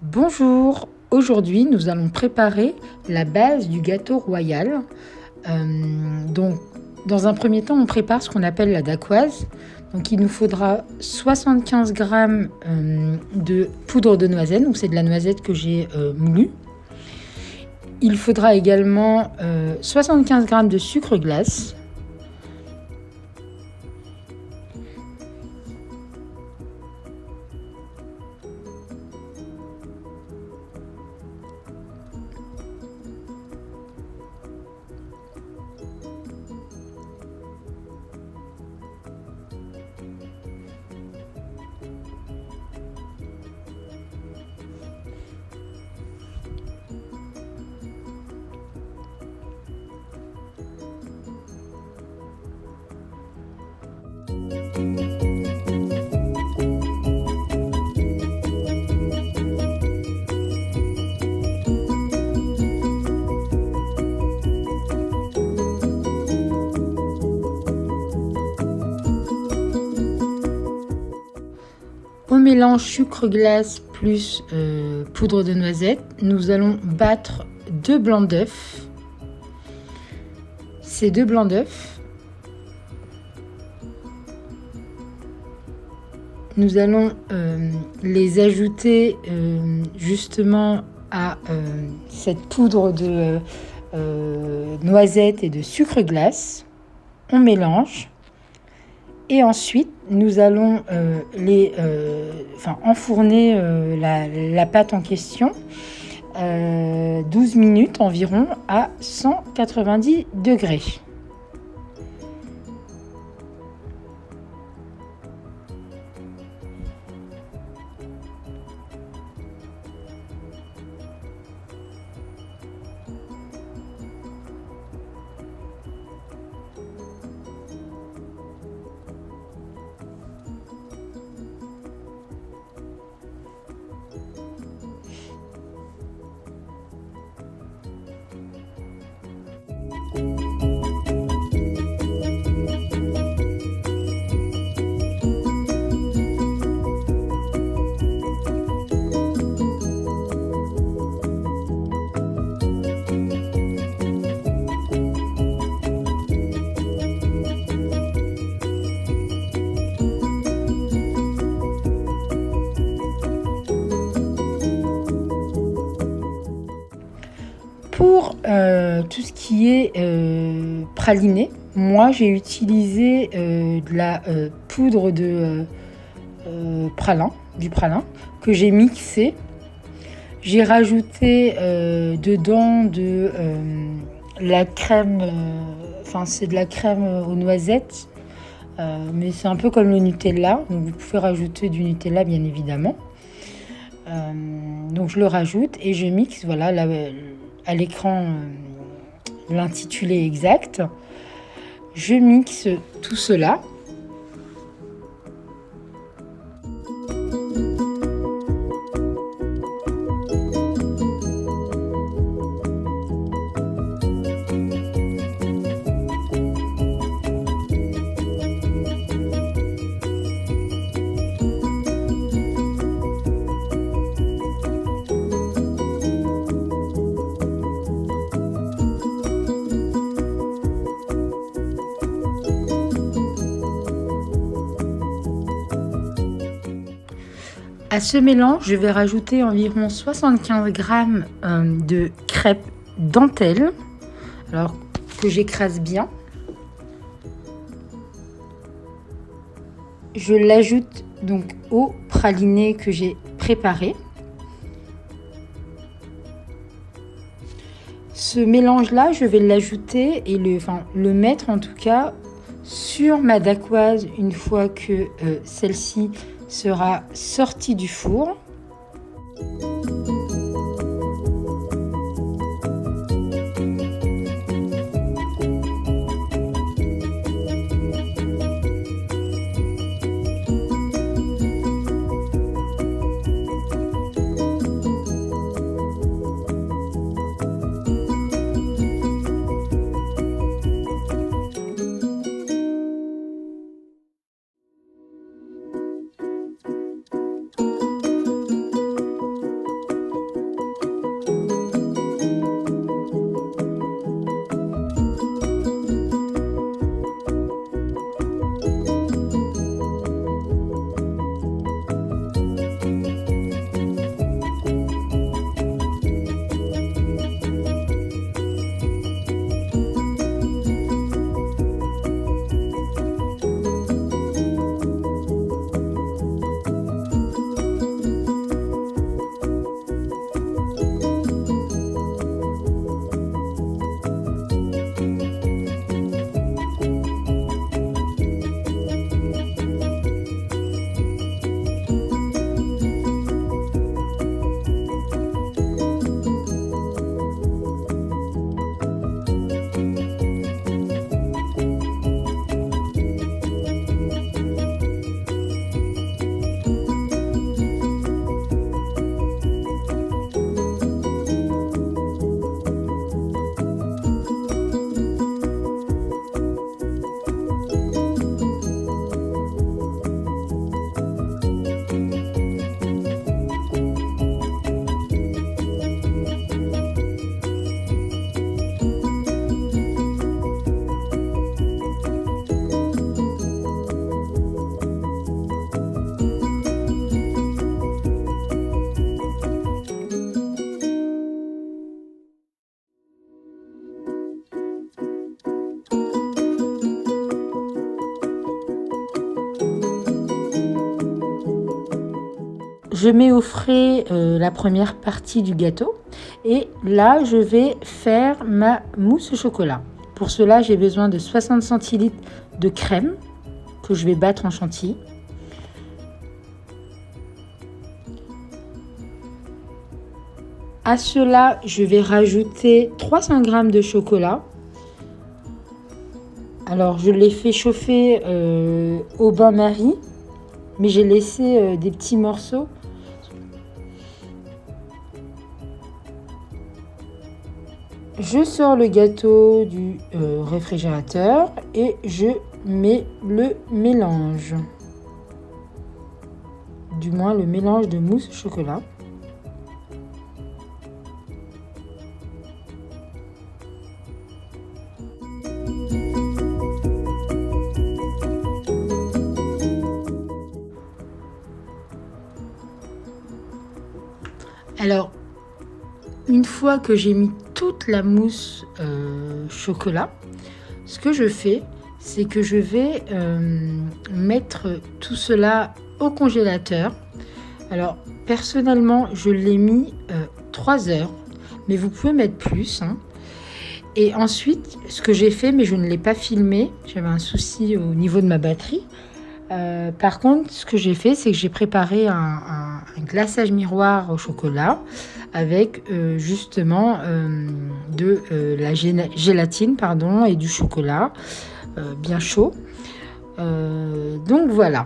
Bonjour, aujourd'hui nous allons préparer la base du gâteau royal. Donc dans un premier temps on prépare ce qu'on appelle la dacquoise. Donc il nous faudra 75 g de poudre de noisette, donc c'est de la noisette que j'ai moulue. Il faudra également 75 g de sucre glace. Au mélange sucre glace plus poudre de noisette, nous allons battre 2 blancs d'œufs. Ces 2 blancs d'œufs, nous allons les ajouter justement à cette poudre de noisette et de sucre glace. On mélange. Et ensuite, nous allons enfourner la pâte en question 12 minutes environ à 190 degrés. Pour tout ce qui est praliné, moi j'ai utilisé de la poudre de du pralin que j'ai mixé. J'ai rajouté dedans de la crème, c'est de la crème aux noisettes, mais c'est un peu comme le Nutella, donc vous pouvez rajouter du Nutella bien évidemment. Donc je le rajoute et je mixe, voilà, à l'écran l'intitulé exact. Je mixe tout cela. À ce mélange, je vais rajouter environ 75 g de crêpes dentelle, alors que j'écrase bien. Je l'ajoute donc au praliné que j'ai préparé. Ce mélange-là, je vais l'ajouter et le mettre en tout cas sur ma dacquoise une fois que celle-ci sera sortie du four. je mets au frais la première partie du gâteau et là, je vais faire ma mousse au chocolat. Pour cela, j'ai besoin de 60 centilitres de crème que je vais battre en chantilly. À cela, je vais rajouter 300 g de chocolat. Alors, je l'ai fait chauffer au bain-marie, mais j'ai laissé des petits morceaux. Je sors le gâteau du réfrigérateur et je mets le mélange. Du moins, le mélange de mousse au chocolat. Alors, une fois que j'ai mis toute la mousse chocolat, ce que je fais, c'est que je vais mettre tout cela au congélateur. Alors, personnellement, je l'ai mis 3 heures, mais vous pouvez mettre plus. Hein. Et ensuite, ce que j'ai fait, mais je ne l'ai pas filmé, j'avais un souci au niveau de ma batterie. Par contre, ce que j'ai fait, c'est que j'ai préparé un glaçage miroir au chocolat avec justement de la gélatine et du chocolat bien chaud. Donc voilà.